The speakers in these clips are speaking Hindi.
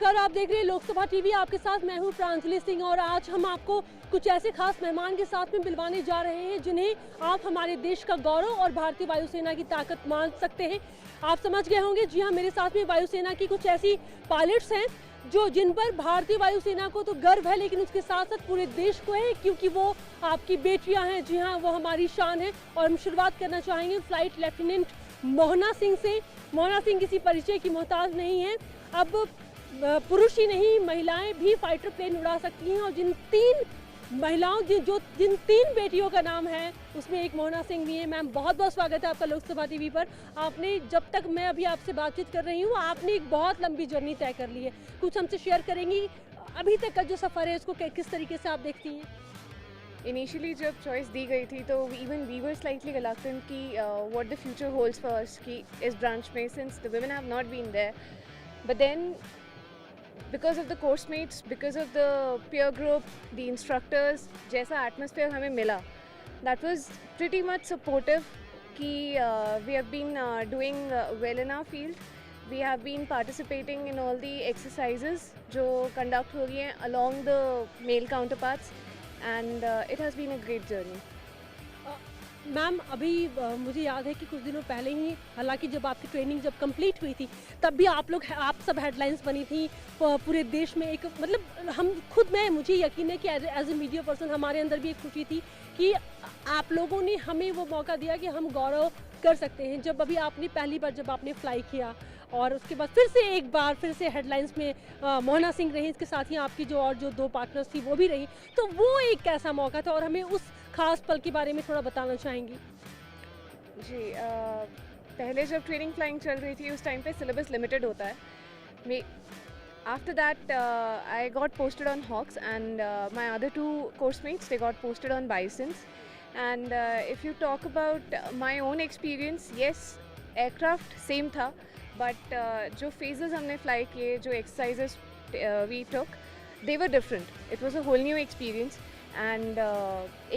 नमस्कार, आप देख रहे हैं लोकसभा टीवी। आपके साथ मैं हूं प्रांजलि सिंह और आज हम आपको कुछ ऐसे खास मेहमान के साथ में मिलवाने जा रहे हैं जिन्हें आप हमारे देश का गौरव और भारतीय वायुसेना की ताकत मान सकते हैं। आप समझ गए होंगे, जी हाँ, मेरे साथ में वायुसेना की कुछ ऐसी पायलट्स हैं जिन पर भारतीय वायुसेना को तो गर्व है, लेकिन उसके साथ साथ पूरे देश को है, क्योंकि वो आपकी बेटियां हैं। जी हाँ, वो हमारी शान है। और हम शुरुआत करना चाहेंगे फ्लाइट लेफ्टिनेंट मोहना सिंह से। मोहना सिंह किसी परिचय की मोहताज नहीं है। अब पुरुष ही नहीं, महिलाएं भी फाइटर प्लेन उड़ा सकती हैं और जिन तीन बेटियों का नाम है उसमें एक मोहना सिंह भी है। मैम, बहुत बहुत स्वागत है आपका लोकसभा टीवी पर। आपने, जब तक मैं अभी आपसे बातचीत कर रही हूँ, आपने एक बहुत लंबी जर्नी तय कर ली है। कुछ हमसे शेयर करेंगी अभी तक का जो सफ़र है उसको किस तरीके से आप देखती हैं? इनिशियली जब चॉइस दी गई थी तो even we were slightly reluctant कि what the future holds for us कि इस ब्रांच में, since the women have not been there, but then because of the course mates, because of the peer group, the instructors, जैसा एटमोसफेयर हमें मिला, that was pretty much supportive कि we have been doing well in our field. We have been participating in all the exercises जो conduct हो रही हैं along the male counterparts, and it has been a great journey. Ma'am, अभी मुझे याद है कि कुछ दिनों पहले ही, हालांकि जब आपकी ट्रेनिंग जब कंप्लीट हुई थी तब भी आप सब हेडलाइंस बनी थी पूरे देश में। एक मतलब हम खुद, मुझे यकीन है कि एज ए मीडिया पर्सन हमारे अंदर भी एक खुशी थी कि आप लोगों ने हमें वो मौका दिया कि हम गौरव कर सकते हैं। जब अभी आपने पहली बार जब आपने फ्लाई किया और उसके बाद फिर से हेडलाइंस में मोहना सिंह रही, इसके साथ ही आपकी जो दो पार्टनर्स थी वो भी रही, तो वो एक कैसा मौका था और हमें उस खास पल के बारे में थोड़ा बताना चाहेंगी? जी, पहले जब ट्रेनिंग फ्लाइंग चल रही थी उस टाइम पे सिलेबस लिमिटेड होता है. After that, I got posted on Hawks, and my other two course mates, they got posted on Bisons. And if you talk about my own experience, yes, aircraft same था, but जो phases हमने fly किए, जो exercises we took, they were different. It was a whole new experience. And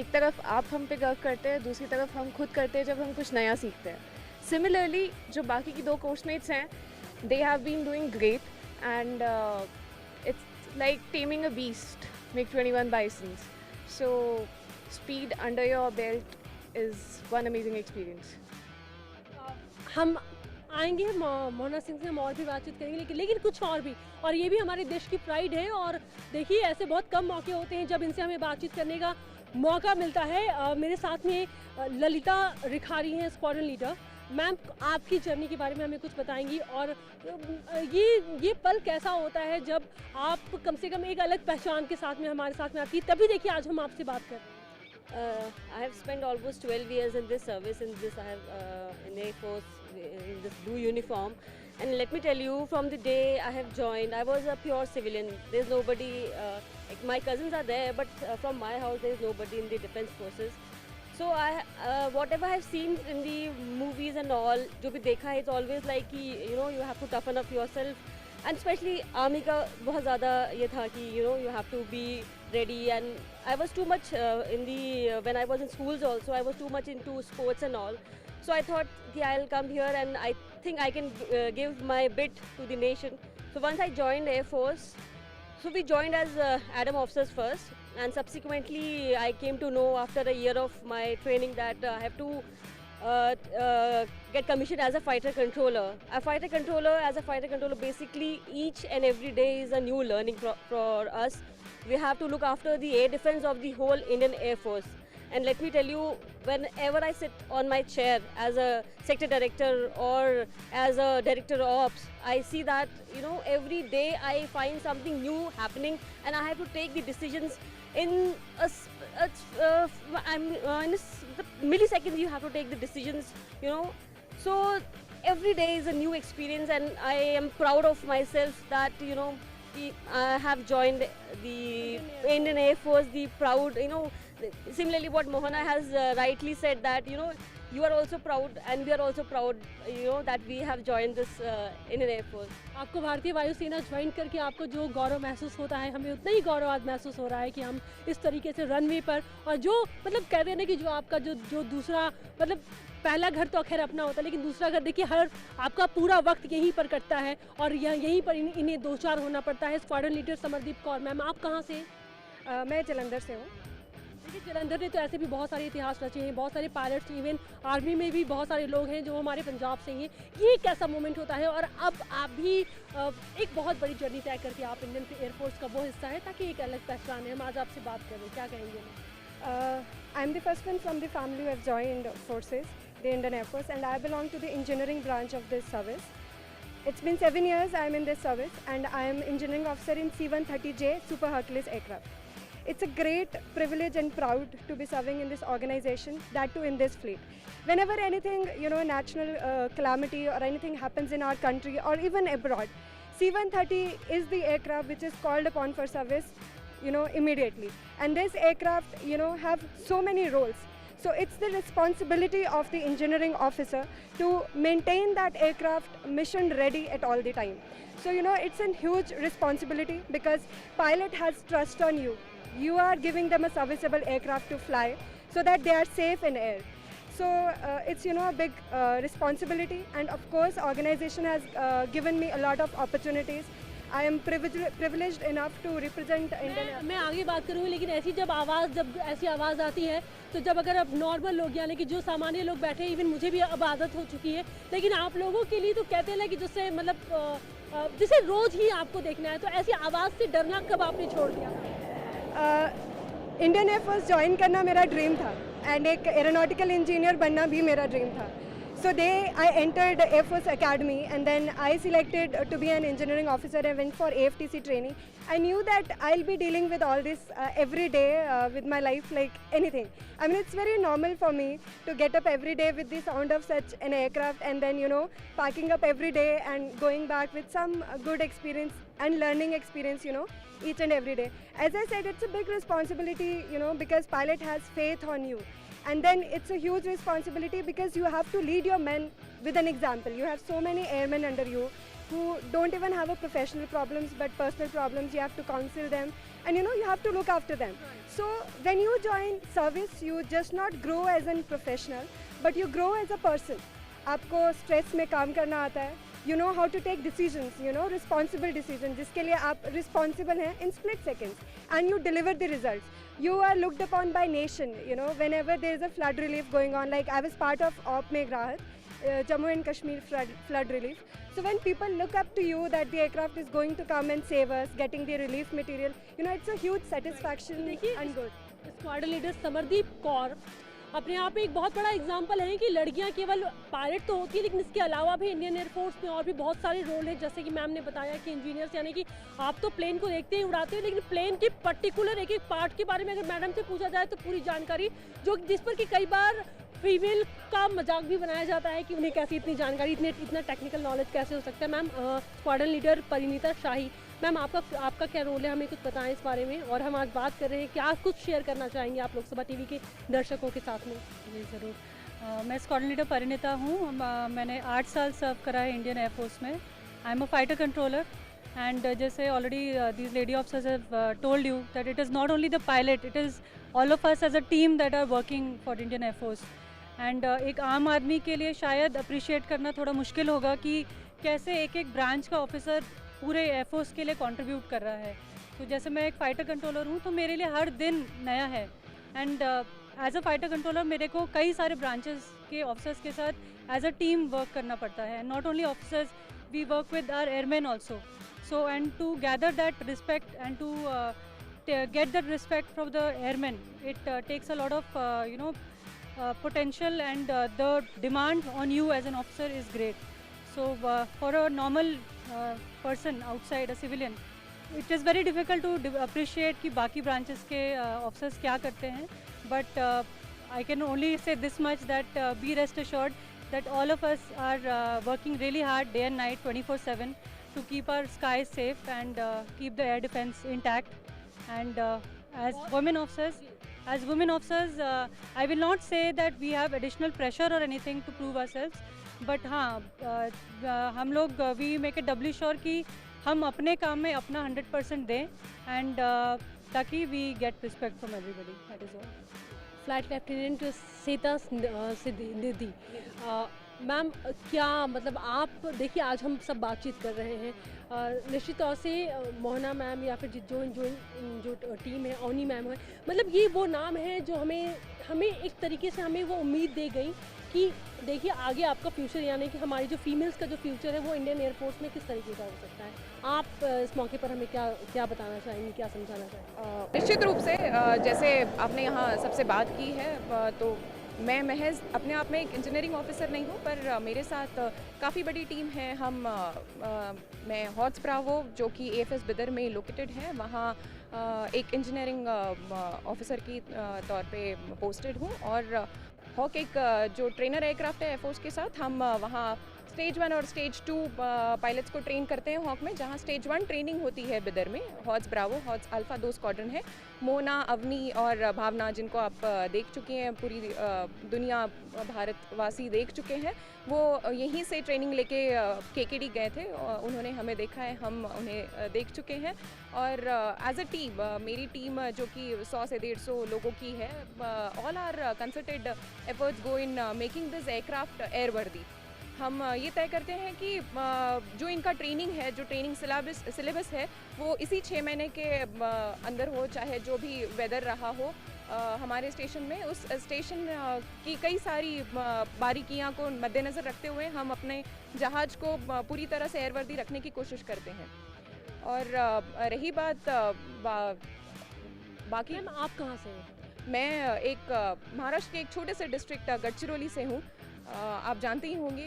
एक तरफ आप हम पे गर्व करते हैं, दूसरी तरफ हम खुद करते हैं जब हम कुछ नया सीखते हैं. Similarly, जो बाकी की दो course mates हैं, they have been doing great. And it's like taming a beast, MiG-21 Bisons. So speed under your belt is one amazing experience. हम आएंगे, मोहना सिंह से हम और भी बातचीत करेंगे, लेकिन कुछ और भी, और ये भी हमारे देश की प्राइड है। और देखिए, ऐसे बहुत कम मौके होते हैं जब इनसे हमें बातचीत करने का मौका मिलता है। मेरे साथ में ललिता रिखारी हैं, स्क्वाड्रन लीडर। मैम, आपकी जर्नी के बारे में हमें कुछ बताएंगी और ये पल कैसा होता है जब आप कम से कम एक अलग पहचान के साथ में हमारे साथ में आती है? तभी देखिए आज हम आपसे बात कर रहे हैं। I have spent almost 12 years in this service. In this, I have in Air Force in this blue uniform. And let me tell you, from the day I have joined, I was a pure civilian. There's nobody. My cousins are there, but from my house, there is nobody in the defense forces. So whatever I have seen in the movies and all, जो भी देखा है, it's always like कि you have to toughen up yourself, and especially army का बहुत ज़्यादा ये था कि you have to be ready. And I was too much when I was in schools also, I was too much into sports and all. So I thought I'll come here and I think I can give my bit to the nation. So once I joined Air Force, so we joined as Adam officers first, and subsequently I came to know after a year of my training that I have to get commissioned as a fighter controller. As a fighter controller, basically each and every day is a new learning for us. We have to look after the air defense of the whole Indian Air Force. And let me tell you, whenever I sit on my chair as a sector director or as a director of ops, I see that every day I find something new happening, and I have to take the decisions in the milliseconds. You have to take the decisions, So every day is a new experience, and I am proud of myself that I have joined the Indian Air Force. The proud, similarly what Mohana has rightly said, that you are also proud and we are also proud, that we have joined this Indian Air Force. आपको भारतीय वायुसेना ज्वाइन करके आपको जो गौरव महसूस होता है, हमें उतना ही गौरव आज महसूस हो रहा है कि हम इस तरीके से रनवे पर, और जो मतलब कहते हैं ना कि जो आपका जो दूसरा मतलब पहला घर तो खैर अपना होता है, लेकिन दूसरा घर देखिए हर आपका पूरा वक्त यहीं पर कटता है और यहीं पर इन्हें दो चार होना पड़ता है। Squadron leader Samardeep Kaur ma'am, आप कहाँ से? मैं जलंधर से हूँ। देखिए जलंधर ने तो ऐसे भी बहुत सारे इतिहास रचे हैं, बहुत सारे पायलट्स, इवन आर्मी में भी बहुत सारे लोग हैं जो हमारे पंजाब से हैं। ये कैसा मोमेंट होता है और अब आप भी एक बहुत बड़ी जर्नी तय करके आप इंडियन एयरफोर्स का वो हिस्सा है, ताकि एक अलग पहचान है। हम आज आपसे बात कर रहे हैं, क्या कहेंगे? I am the first one from the family who have joined forces, the Indian air force, and I belong to the engineering branch of this service. It's been 7 years I am in this service and I am engineering officer in C-130J Super Hercules aircraft. It's a great privilege and proud to be serving in this organization, that too in this fleet. Whenever anything, national calamity or anything happens in our country or even abroad, C-130 is the aircraft which is called upon for service, immediately. And this aircraft, have so many roles. So it's the responsibility of the engineering officer to maintain that aircraft mission ready at all the time. So it's a huge responsibility because pilot has trust on you. You are giving them a serviceable aircraft to fly so that they are safe in air. So it's a big responsibility, and of course organization has given me a lot of opportunities. I am privileged enough to represent Indian. मैं आगे बात करूँगी, लेकिन जब ऐसी आवाज़ आती है तो जब अगर अब नॉर्मल लोग यानी कि जो सामान्य लोग बैठे, इवन मुझे भी अब आदत हो चुकी है, लेकिन आप लोगों के लिए तो कहते हैं ना कि जिससे मतलब जिसे रोज़ ही आपको देखना है, तो ऐसी आवाज़ से डरना कब आपने छोड़ दिया? इंडियन एयरफोर्स ज्वाइन करना मेरा ड्रीम था एंड एक एरोनॉटिकल इंजीनियर बनना भी मेरा ड्रीम था. So I entered Air Force Academy and then I selected to be an engineering officer and went for AFTC training. I knew that I'll be dealing with all this every day with my life like anything. I mean, it's very normal for me to get up every day with the sound of such an aircraft and then, packing up every day and going back with some good experience and learning experience, each and every day. As I said, it's a big responsibility, because pilot has faith on you. And then it's a huge responsibility because you have to lead your men with an example. You have so many airmen under you who don't even have a professional problems but personal problems. You have to counsel them and you have to look after them. So when you join service, you just not grow as a professional but you grow as a person. आपको stress में काम करना आता है. You know how to take decisions, responsible decisions, जिसके लिए आप responsible हैं in split seconds and you deliver the results. You are looked upon by nation, whenever there is a flood relief going on. Like I was part of Op Meghrahad, Jammu and Kashmir flood relief. So when people look up to you that the aircraft is going to come and save us, getting the relief material, it's a huge satisfaction and good. Squadron leader Samardeep Kaur अपने आप में एक बहुत बड़ा एग्जाम्पल है कि लड़कियां केवल पायलट तो होती है, लेकिन इसके अलावा भी इंडियन एयरफोर्स में और भी बहुत सारे रोल हैं। जैसे कि मैम ने बताया कि इंजीनियर्स यानी कि आप तो प्लेन को देखते ही उड़ाते हैं, लेकिन प्लेन के पर्टिकुलर एक पार्ट के बारे में अगर मैडम से पूछा जाए तो पूरी जानकारी जिस पर कि कई बार फीमेल का मजाक भी बनाया जाता है कि उन्हें कैसी इतनी जानकारी, इतना टेक्निकल नॉलेज कैसे हो सकता है। मैम स्क्वाड्रन लीडर परिणीता शाही मैम, आपका क्या रोल है, हमें कुछ बताएं इस बारे में। और हम आज बात कर रहे हैं, क्या कुछ शेयर करना चाहेंगे आप लोकसभा टीवी के दर्शकों के साथ में? जी ज़रूर। मैं स्क्वाड्रन लीडर परिणीता हूँ। मैंने 8 साल सर्व करा है इंडियन एयरफोर्स में। I am a fighter controller and जैसे already these lady officers have told you that it is not only the pilot, it is all of us as a team that are working for Indian air force. And एक आम आदमी के लिए शायद अप्रिशिएट करना थोड़ा मुश्किल होगा कि कैसे एक ब्रांच का ऑफिसर पूरे एयरफोर्स के लिए कंट्रीब्यूट कर रहा है। तो जैसे मैं एक फ़ाइटर कंट्रोलर हूँ तो मेरे लिए हर दिन नया है and as a fighter controller मेरे को कई सारे ब्रांचेस के ऑफिसर्स के साथ एज अ टीम वर्क करना पड़ता है। Not only officers, we work with our airmen also. So and to gather that respect and to get that respect from the airmen, it takes a lot of potential and the demand on you as an officer is great. So for a normal person outside, a civilian, it is very difficult to appreciate कि बाकी branches के officers क्या करते हैं, but I can only say this much that be rest assured that all of us are working really hard day and night 24/7 to keep our skies safe and keep the air defense intact. And as women officers, as women officers, I will not say that we have additional pressure or anything to prove ourselves, but हाँ हम लोग we make it doubly sure कि हम अपने काम में अपना 100% दें and ताकि we get respect from everybody. That is all. Flight lieutenant Sita Nidhi, ma'am क्या मतलब आप देखिए आज हम सब बातचीत कर रहे हैं, निश्चित तौर से मोहना मैम या फिर जो टीम है, ओनी मैम है, मतलब ये वो नाम है जो हमें एक तरीके से हमें वो उम्मीद दे गई कि देखिए आगे आपका फ्यूचर, यानी कि हमारी जो फीमेल्स का जो फ्यूचर है वो इंडियन एयरफोर्स में किस तरीके का हो सकता है। आप इस मौके पर हमें क्या बताना चाहेंगे, क्या समझाना चाहेंगे? निश्चित रूप से जैसे आपने यहाँ सबसे बात की है, तो मैं महज अपने आप में एक इंजीनियरिंग ऑफिसर नहीं हूँ, पर मेरे साथ काफ़ी बड़ी टीम है। मैं हॉट्स ब्रावो जो कि AFS बिदर में लोकेटेड है, वहाँ एक इंजीनियरिंग ऑफिसर की तौर पे पोस्टेड हूँ, और हॉक एक जो ट्रेनर एयरक्राफ्ट है एयरफोर्स के साथ, हम वहाँ स्टेज 1 और स्टेज 2 पायलट्स को ट्रेन करते हैं हॉक में। जहाँ स्टेज 1 ट्रेनिंग होती है बिदर में, hots Bravo, hots alpha 2 squadron है। मोना, अवनी और भावना, जिनको आप देख चुके हैं, पूरी दुनिया भारतवासी देख चुके हैं, वो यहीं से ट्रेनिंग लेके KKD गए थे, उन्होंने हमें देखा है, हम उन्हें देख चुके हैं। और एज अ टीम, मेरी टीम जो कि 100 से 150 लोगों की है, all are concerted efforts go in making this aircraft airworthy. हम ये तय करते हैं कि जो इनका ट्रेनिंग है, जो ट्रेनिंग सिलेबस है, वो इसी 6 महीने के अंदर हो, चाहे जो भी वेदर रहा हो हमारे स्टेशन में। उस स्टेशन की कई सारी बारीकियां को मद्देनज़र रखते हुए हम अपने जहाज़ को पूरी तरह से एयरवर्दी रखने की कोशिश करते हैं। और रही बात बाकी, मैम आप कहाँ से हैं? मैं एक महाराष्ट्र के एक छोटे से डिस्ट्रिक्ट गढ़चिरौली से हूँ। आप जानते ही होंगे,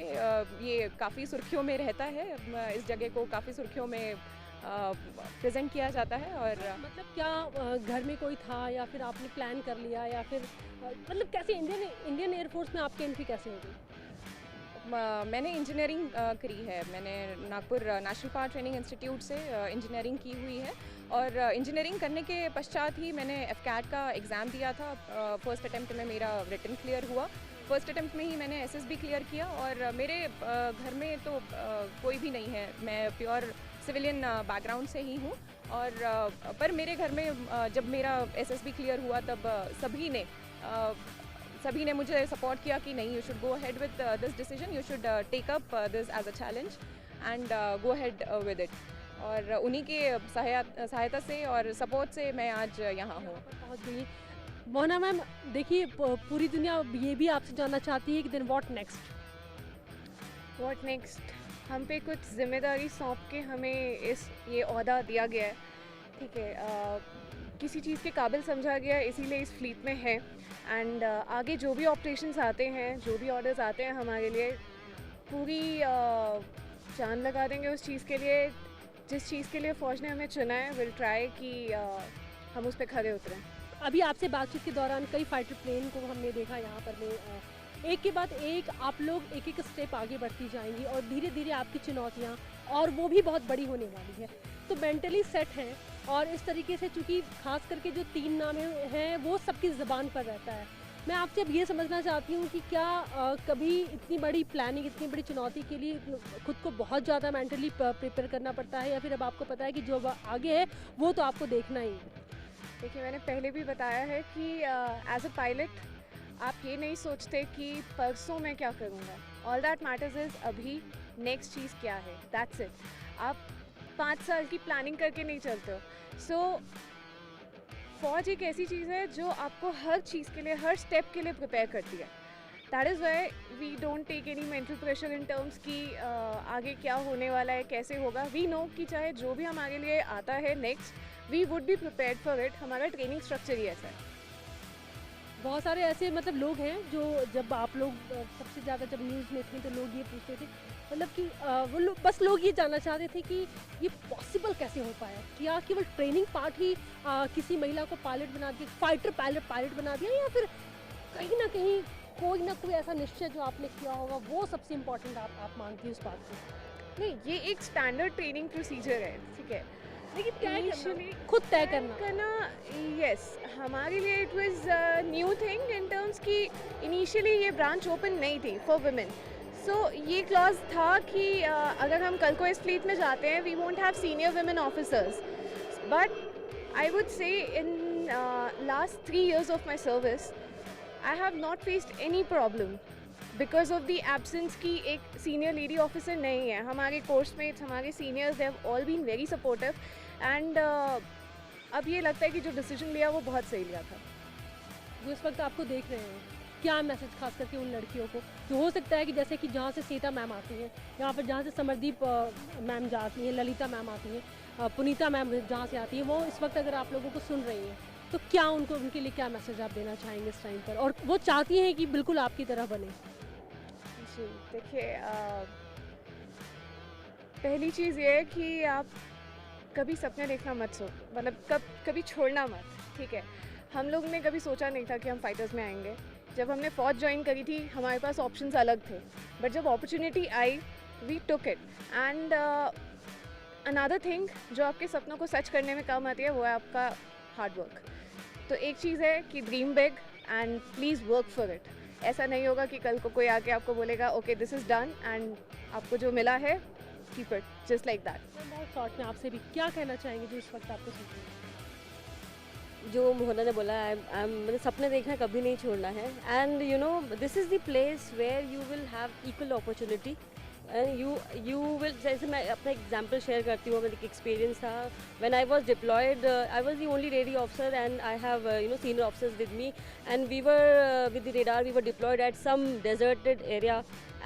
ये काफ़ी सुर्खियों में रहता है, इस जगह को काफ़ी सुर्खियों में प्रेजेंट किया जाता है। और मतलब क्या घर में कोई था या फिर आपने प्लान कर लिया, या फिर मतलब कैसे इंडियन एयरफोर्स में आपकी एंट्री कैसे हो गई? मैंने इंजीनियरिंग करी है, मैंने Nagpur national power training institute से इंजीनियरिंग की हुई है, और इंजीनियरिंग करने के पश्चात ही मैंने FCAT का एग्ज़ाम दिया था। फर्स्ट अटैम्प्ट में मेरा रिटन क्लियर हुआ, फर्स्ट अटैम्प्ट में ही मैंने SSB क्लियर किया। और मेरे घर में तो कोई भी नहीं है, मैं प्योर सिविलियन बैकग्राउंड से ही हूँ। और पर मेरे घर में जब मेरा SSB क्लियर हुआ, तब सभी ने मुझे सपोर्ट किया कि नहीं, you should go ahead with this decision, you should take up this as a challenge and go ahead with it. और उन्हीं के सहायता से और सपोर्ट से मैं आज यहाँ हूँ। बहुत बढ़िया। मोहना मैम, देखिए पूरी दुनिया ये भी आपसे जानना चाहती है कि देन व्हाट नेक्स्ट, हम पे कुछ जिम्मेदारी सौंप के हमें ये ओहदा दिया गया है, ठीक है, किसी चीज़ के काबिल समझा गया है, इसीलिए इस फ्लीट में है। एंड आगे जो भी ऑपरेशंस आते हैं, जो भी ऑर्डर्स आते हैं हमारे लिए, पूरी जान लगा देंगे उस चीज़ के लिए, जिस चीज़ के लिए फ़ौज ने हमें चुना है। विल ट्राई कि हम उस पर खरे उतरें। अभी आपसे बातचीत के दौरान कई फाइटर प्लेन को हमने देखा यहाँ पर एक के बाद एक आप लोग एक स्टेप आगे बढ़ती जाएंगी, और धीरे धीरे आपकी चुनौतियाँ और वो भी बहुत बड़ी होने वाली है, तो मेंटली सेट हैं। और इस तरीके से, चूँकि खास करके जो 3 नाम हैं वो सबकी ज़बान पर रहता है, मैं आपसे अब ये समझना चाहती हूँ कि क्या कभी इतनी बड़ी प्लानिंग, इतनी बड़ी चुनौती के लिए खुद को बहुत ज़्यादा मेंटली प्रिपेयर करना पड़ता है, या फिर अब आपको पता है कि जो आगे है वो तो आपको देखना ही है? देखिए, मैंने पहले भी बताया है कि एज अ पायलट आप ये नहीं सोचते कि परसों मैं क्या करूँगा। ऑल दैट मैटर्स इज़ अभी नेक्स्ट चीज़ क्या है, दैट्स इट। आप 5 साल की प्लानिंग करके नहीं चलते हो। सो फ़ौज एक ऐसी चीज़ है जो आपको हर चीज़ के लिए, हर स्टेप के लिए प्रिपेयर करती है। That is why we don't take any mental pressure in terms कि आगे क्या होने वाला है, कैसे होगा। वी नो कि चाहे जो भी हमारे लिए आता है next, we would be prepared for it. हमारा ट्रेनिंग स्ट्रक्चर ही ऐसा है। बहुत सारे ऐसे मतलब लोग हैं जो, जब आप लोग सबसे ज़्यादा जब न्यूज़ में थे तो लोग ये पूछते थे, मतलब कि बस लोग ये जानना चाहते थे कि ये पॉसिबल कैसे हो पाया, क्या केवल ट्रेनिंग पार्ट ही किसी महिला को पायलट बना दिया, फाइटर पायलट बना दिया, या फिर कहीं ना कहीं कोई ना कोई ऐसा निश्चय जो आपने किया होगा वो सबसे इम्पोर्टेंट आप मानती हैं उस बात को? नहीं, ये एक स्टैंडर्ड ट्रेनिंग प्रोसीजर है, ठीक है। लेकिन तय Initially- करना, खुद तय करना। करना, यस, हमारे लिए it was new thing in terms कि इनिशियली ये ब्रांच ओपन नहीं थी फॉर वुमेन। सो ये क्लॉज था कि अगर हम कल को इस फ्लीट में जाते हैं we won't have senior women officers, but I would say in last 3 years of my service I have not faced any problem because of the absence की एक सीनियर लेडी ऑफिसर नहीं है। हमारे कोर्समेट्स, हमारे seniors, they have all been very supportive and अब ये लगता है कि जो डिसीजन लिया वो बहुत सही लिया था। जो इस वक्त आपको देख रहे हैं, क्या मैसेज खास करके उन लड़कियों को जो हो सकता है कि जैसे कि जहाँ से सीता मैम आती हैं, यहाँ पर जहाँ से समरदीप मैम जाती हैं, ललिता मैम आती हैं, पुनीता मैम जहाँ से आती हैं, वो इस वक्त अगर आप लोगों को सुन रही हैं तो क्या उनके लिए क्या मैसेज आप देना चाहेंगे इस टाइम पर, और वो चाहती हैं कि बिल्कुल आपकी तरह बने? जी देखिए, पहली चीज़ ये है कि आप कभी सपने देखना मत मतलब कभी छोड़ना मत, ठीक है। हम लोग ने कभी सोचा नहीं था कि हम फाइटर्स में आएंगे। जब हमने फौज ज्वाइन करी थी हमारे पास ऑप्शंस अलग थे, बट जब अपॉर्चुनिटी आई we took it. And another thing जो आपके सपनों को सच करने में काम आती है वो है आपका हार्ड वर्क। तो एक चीज़ है कि dream big and please work for it. ऐसा नहीं होगा कि कल को कोई आके आपको बोलेगा okay this is done and आपको जो मिला है keep it just like that. बहुत शॉर्ट में आपसे भी क्या कहना चाहेंगे जो इस वक्त आपको सुन रहे हैं? जो मोहना ने बोला मतलब सपने देखना कभी नहीं छोड़ना है। And you know this is the place where you will have equal opportunity and you will, जैसे मैं अपना एग्जांपल शेयर करती हूँ। मेरा एक्सपीरियंस था when I was deployed, I was the only lady officer and I have senior officers with me and we were with the radar, we were deployed at some deserted area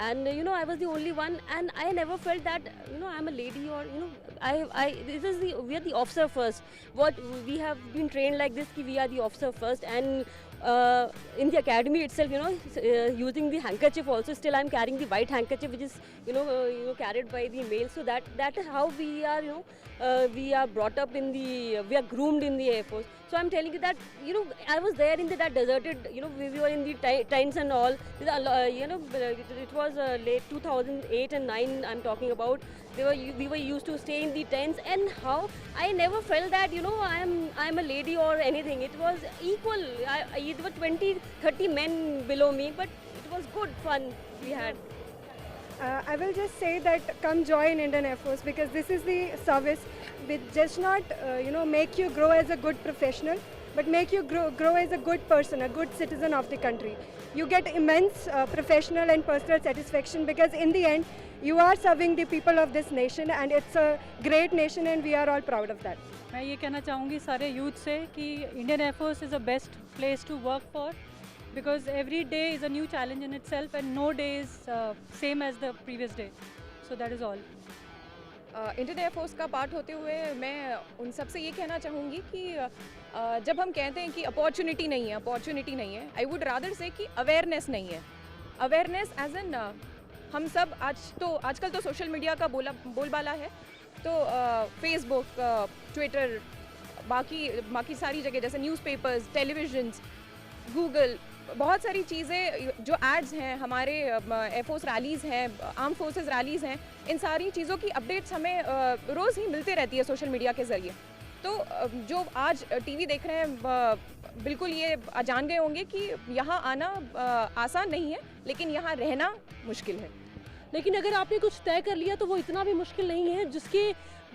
and I was the only one and I never felt that I'm a lady or we are the officer first. What we have been trained like this ki we are the officer first, and in the academy itself, using the handkerchief also, still I'm carrying the white handkerchief which is carried by the male. So that is how we are we are brought up in the we are groomed in the Air Force. So I'm telling you that I was there in that deserted, we were in the tents and all. It was late 2008 and 9 I'm talking about. We were used to stay in the tents, and how I never felt that I'm a lady or anything. It was equal. There were 20-30 men below me, but it was good fun we had. I will just say that come join Indian Air Force, because this is the service which does not make you grow as a good professional, but make you grow as a good person, a good citizen of the country. You get immense professional and personal satisfaction, because in the end you are serving the people of this nation, and it's a great nation and we are all proud of that. मैं ये कहना चाहूँगी सारे यूथ से कि Indian Air Force is a best place to work for, because every day is a new challenge in itself and no day is same as the previous day. So that is all. Indian air force का पार्ट होते हुए मैं उन सब से ये कहना चाहूँगी कि जब हम कहते हैं कि अपॉर्चुनिटी नहीं है, आई वुड रादर से कि अवेयरनेस नहीं है। अवेयरनेस एज एन हम सब आजकल तो सोशल मीडिया का बोलबाला है, तो फेसबुक, ट्विटर, बाकी सारी जगह जैसे न्यूज़पेपर्स, टेलीविजन्स, गूगल, बहुत सारी चीज़ें जो एड्स हैं, हमारे एयरफोर्स रैलीज़ हैं, आर्म फोर्सेस रैलीज़ हैं, इन सारी चीज़ों की अपडेट्स हमें रोज़ ही मिलती रहती है सोशल मीडिया के ज़रिए। तो जो आज टीवी देख रहे हैं बिल्कुल ये जान गए होंगे कि यहाँ आना आसान नहीं है, लेकिन यहाँ रहना मुश्किल है। लेकिन अगर आपने कुछ तय कर लिया तो वो इतना भी मुश्किल नहीं है, जिसके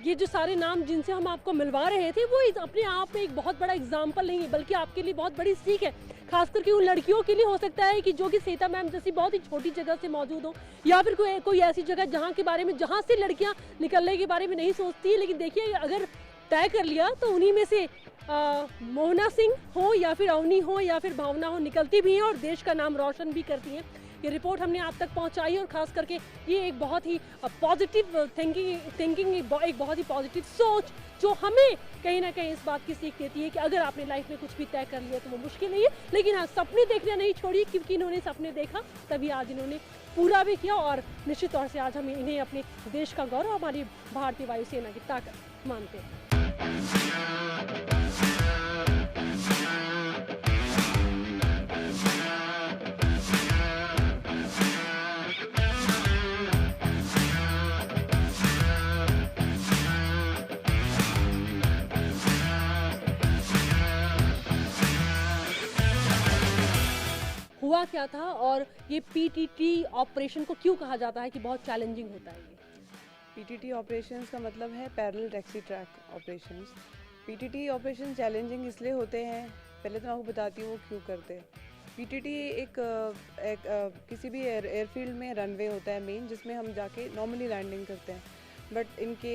ये जो सारे नाम जिनसे हम आपको मिलवा रहे थे वो अपने आप में एक बहुत बड़ा एग्जाम्पल नहीं है, बल्कि आपके लिए बहुत बड़ी सीख है। खास करके उन लड़कियों के लिए हो सकता है कि जो कि सीता मैम जैसी बहुत ही छोटी जगह से मौजूद हो, या फिर कोई ऐसी जगह जहाँ से लड़कियाँ निकलने के बारे में नहीं सोचती है। लेकिन देखिए, अगर तय कर लिया तो उन्हीं में से मोहना सिंह हो या फिर अवनी हो या फिर भावना हो, निकलती भी हैं और देश का नाम रोशन भी करती हैं। ये रिपोर्ट हमने आप तक पहुंचाई, और ख़ास करके ये एक बहुत ही पॉजिटिव थिंकिंग एक बहुत ही पॉजिटिव सोच जो हमें कहीं ना कहीं इस बात की सीख देती है कि अगर आपने लाइफ में कुछ भी तय कर लिया तो वो मुश्किल नहीं है, लेकिन हाँ, सपने देखना नहीं छोड़िए, क्योंकि इन्होंने सपने देखा तभी आज इन्होंने पूरा भी किया, और निश्चित तौर से आज हम इन्हें अपने देश का गौरव, हमारी भारतीय वायुसेना की ताकत मानते हैं। हुआ क्या था और ये पीटीटी ऑपरेशन को क्यों कहा जाता है कि बहुत चैलेंजिंग होता है ये? पीटीटी ऑपरेशंस का मतलब है parallel taxi track operations. PTT operation challenging इसलिए होते हैं, पहले तो मैं आपको बताती हूँ वो क्यों करते हैं। पीटीटी एक किसी भी एयरफील्ड में रनवे होता है मेन, जिसमें हम जाके नॉर्मली लैंडिंग करते हैं। बट इनके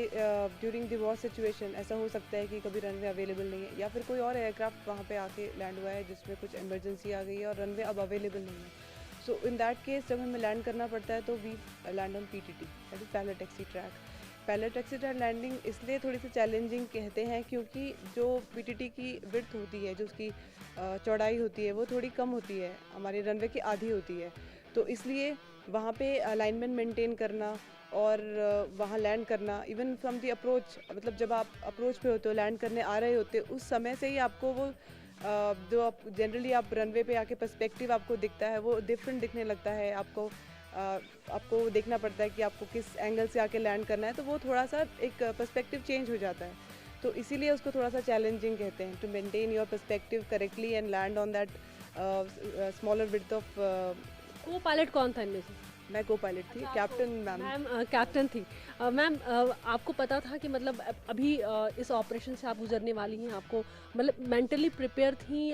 ड्यूरिंग द वॉर सिचुएशन ऐसा हो सकता है कि कभी रनवे अवेलेबल नहीं है, या फिर कोई और एयरक्राफ्ट वहाँ पे आके लैंड हुआ है जिसमें कुछ इमरजेंसी आ गई है और रनवे अब अवेलेबल नहीं है। सो इन दैट केस जब हमें लैंड करना पड़ता है तो we land on PTT, that is parallel taxi track. Parallel taxi track landing इसलिए थोड़ी सी चैलेंजिंग कहते हैं क्योंकि जो पीटीटी की विड्थ होती है, जो उसकी चौड़ाई होती है, वो थोड़ी कम होती है, हमारे रनवे की आधी होती है। तो इसलिए वहाँ पे अलाइनमेंट मेंटेन करना और वहाँ लैंड करना, इवन फ्रॉम दी अप्रोच, मतलब जब आप अप्रोच पे होते हो, लैंड करने आ रहे होते हो, उस समय से ही आपको वो जो आप जनरली आप रनवे पे आके पर्सपेक्टिव आपको दिखता है वो डिफरेंट दिखने लगता है। आपको देखना पड़ता है कि आपको किस एंगल से आके लैंड करना है, तो वो थोड़ा सा एक पर्सपेक्टिव चेंज हो जाता है। तो इसीलिए उसको थोड़ा सा चैलेंजिंग कहते हैं, to maintain your perspective correctly and land on that smaller width of. Copilot कौन था इनमें से? मैं को पायलट थी, कैप्टन मैम। मैम कैप्टन थी। मैम आपको पता था कि मतलब अभी इस ऑपरेशन से आप गुजरने वाली हैं, आपको मतलब मेंटली प्रिपेयर थी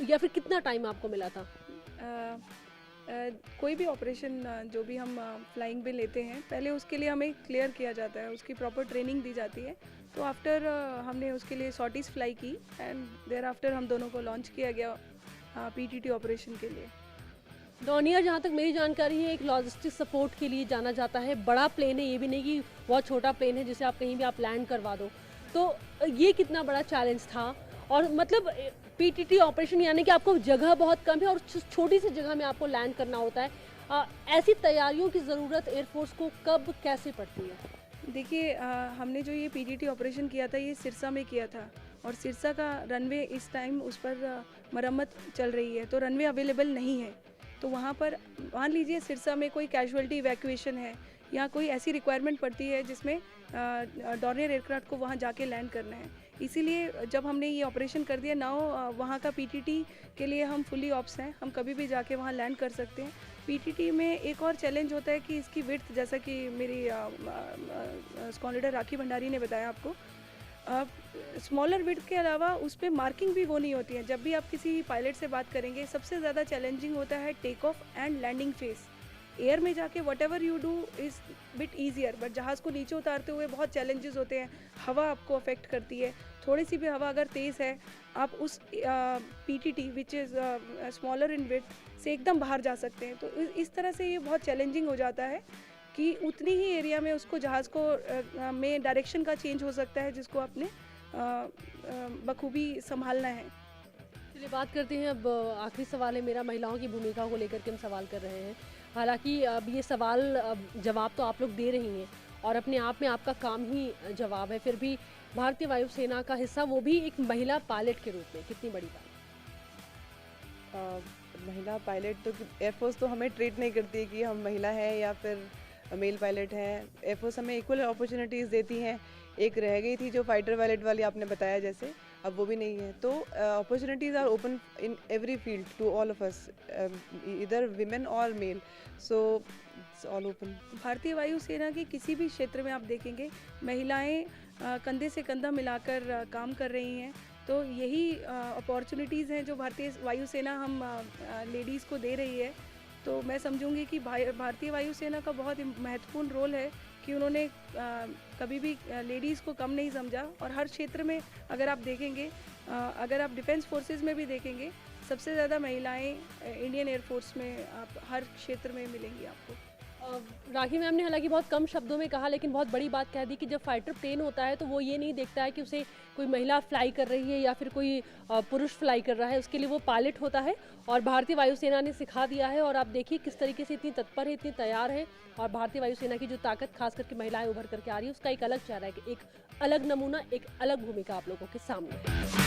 या फिर कितना टाइम आपको मिला था? कोई भी ऑपरेशन जो भी हम फ्लाइंग में लेते हैं, पहले उसके लिए हमें क्लियर किया जाता है, उसकी प्रॉपर ट्रेनिंग दी जाती है। तो आफ्टर हमने उसके लिए सॉर्टीज़ फ्लाई की एंड देयर आफ्टर हम दोनों को लॉन्च किया गया पीटीटी ऑपरेशन के लिए। डॉर्नियर जहाँ तक मेरी जानकारी है एक लॉजिस्टिक सपोर्ट के लिए जाना जाता है, बड़ा प्लेन है, ये भी नहीं कि बहुत छोटा प्लेन है जिसे आप कहीं भी आप लैंड करवा दो। तो ये कितना बड़ा चैलेंज था? और मतलब पीटीटी ऑपरेशन यानी कि आपको जगह बहुत कम है और छोटी सी जगह में आपको लैंड करना होता है। ऐसी तैयारियों की ज़रूरत एयरफोर्स को कब कैसे पड़ती है? देखिए, हमने जो ये पीटीटी ऑपरेशन किया था ये सिरसा में किया था, और सिरसा का रनवे इस टाइम उस पर मरम्मत चल रही है, तो रनवे अवेलेबल नहीं है। तो वहाँ पर मान लीजिए सिरसा में कोई कैजुअलिटी इवैक्यूएशन है या कोई ऐसी रिक्वायरमेंट पड़ती है जिसमें डॉर्नियर एयरक्राफ्ट को वहाँ जाके लैंड करना है। इसीलिए जब हमने ये ऑपरेशन कर दिया, नाउ वहाँ का पीटीटी के लिए हम फुली ऑप्स हैं, हम कभी भी जाके वहाँ लैंड कर सकते हैं। पीटीटी में एक और चैलेंज होता है कि इसकी विड्थ, जैसा कि मेरी स्क्वाड लीडर राखी भंडारी ने बताया आपको, स्मॉलर विड्थ के अलावा उस पर मार्किंग भी वो नहीं होती है। जब भी आप किसी पायलट से बात करेंगे, सबसे ज़्यादा चैलेंजिंग होता है take off and landing phase. Air में जाके whatever you do is bit easier, but जहाज़ को नीचे उतारते हुए बहुत चैलेंजेस होते हैं। हवा आपको अफेक्ट करती है, थोड़ी सी भी हवा अगर तेज़ है, आप उस PTT which is smaller in width से एकदम बाहर जा सकते हैं। तो इस तरह से ये बहुत चैलेंजिंग हो जाता है कि उतनी ही एरिया में उसको जहाज़ को में डायरेक्शन का चेंज हो सकता है, जिसको आपने बखूबी संभालना है। चलिए बात करते हैं अब आखिरी सवाल है मेरा, महिलाओं की भूमिका को लेकर के हम सवाल कर रहे हैं। हालांकि अब ये सवाल जवाब तो आप लोग दे रही हैं और अपने आप में आपका काम ही जवाब है, फिर भी भारतीय वायुसेना का हिस्सा, वो भी एक महिला पायलट के रूप में, कितनी बड़ी बात? महिला पायलट तो एयरफोर्स तो हमें ट्रीट नहीं करती है कि हम महिला हैं या फिर मेल पायलट हैं। एयरफोर्स हमें इक्वल अपॉर्चुनिटीज़ देती हैं। एक रह गई थी जो फाइटर पायलट वाली आपने बताया जैसे, अब वो भी नहीं है। तो opportunities are open in every field to all of us, इधर विमेन और male, so it's all open. भारतीय वायुसेना के किसी भी क्षेत्र में आप देखेंगे महिलाएं कंधे से कंधा मिलाकर काम कर रही हैं। तो यही अपॉर्चुनिटीज़ हैं जो भारतीय वायुसेना हम लेडीज़ को दे रही है। तो मैं समझूंगी कि भारतीय वायुसेना का बहुत महत्वपूर्ण रोल है कि उन्होंने कभी भी लेडीज़ को कम नहीं समझा, और हर क्षेत्र में अगर आप देखेंगे, अगर आप डिफेंस फोर्सेस में भी देखेंगे, सबसे ज़्यादा महिलाएं इंडियन एयरफोर्स में आप हर क्षेत्र में मिलेंगी आपको। राखी मैम ने हालांकि बहुत कम शब्दों में कहा, लेकिन बहुत बड़ी बात कह दी कि जब फाइटर प्लेन होता है तो वो ये नहीं देखता है कि उसे कोई महिला फ्लाई कर रही है या फिर कोई पुरुष फ्लाई कर रहा है, उसके लिए वो पायलट होता है। और भारतीय वायुसेना ने सिखा दिया है, और आप देखिए किस तरीके से इतनी तत्पर है, इतनी तैयार है, और भारतीय वायुसेना की जो ताकत खास करके महिलाएं उभर करके आ रही है, उसका एक अलग चेहरा है, एक अलग नमूना, एक अलग भूमिका आप लोगों के सामने है।